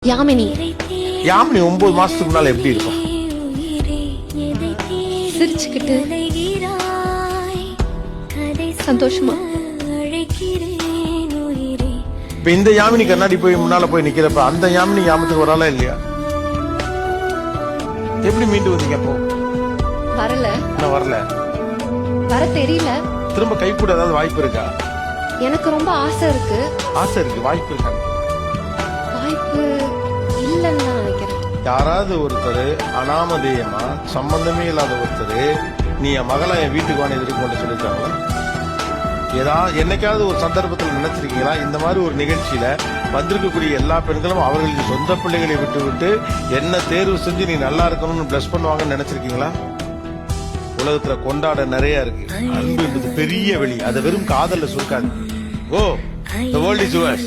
யாமினி. யாமினி 9 மாசத்துக்கு முன்னால எப்படி இருக்கும்? சிரிச்சுக்கிட்டு சந்தோஷமா. இப்ப இந்த யாமினி கண்ணாடி போய் முன்னால போய் நிக்கிறப்ப அந்த யாமினி ஞாபகத்துக்கு வராளா இல்லையா? எப்படி மீண்டு வந்தீங்க அப்போ? வரல. என்ன வரல? வர தெரியல. திரும்ப கை கூட ஏதாவது வாய்ப்பு இருக்கா? எனக்கு ரொம்ப ஆசை இருக்கு. ஆசை இருக்கு, வாய்ப்பு இருக்கா? வாய்ப்பு இல்லன்னு தான் நினைக்கிறேன். யாராவது ஒருத்தர் அனாமதேயமா சம்பந்தமே இல்லாத ஒருத்தர் நீ என் மகளை என் வீட்டுக்கு வாங்க எதிர்க்கு கொண்டு சொல்லிருக்காங்களா? என்னைக்காவது ஒரு சந்தர்ப்பத்தில் நினைச்சிருக்கீங்களா இந்த மாதிரி ஒரு நிகழ்ச்சியில வந்திருக்கக்கூடிய எல்லா பெண்களும் அவர்களுக்கு சொந்த பிள்ளைகளை விட்டு விட்டு என்ன தேர்வு செஞ்சு நீ நல்லா இருக்கணும்னு பிளஸ் பண்ணுவாங்கன்னு நினைச்சிருக்கீங்களா? உலகத்துல கொண்டாட நிறைய இருக்கு. அன்பு என்பது பெரிய வெளி, அதை வெறும் காதல்ல சுருக்காது. ஓ, the world is yours.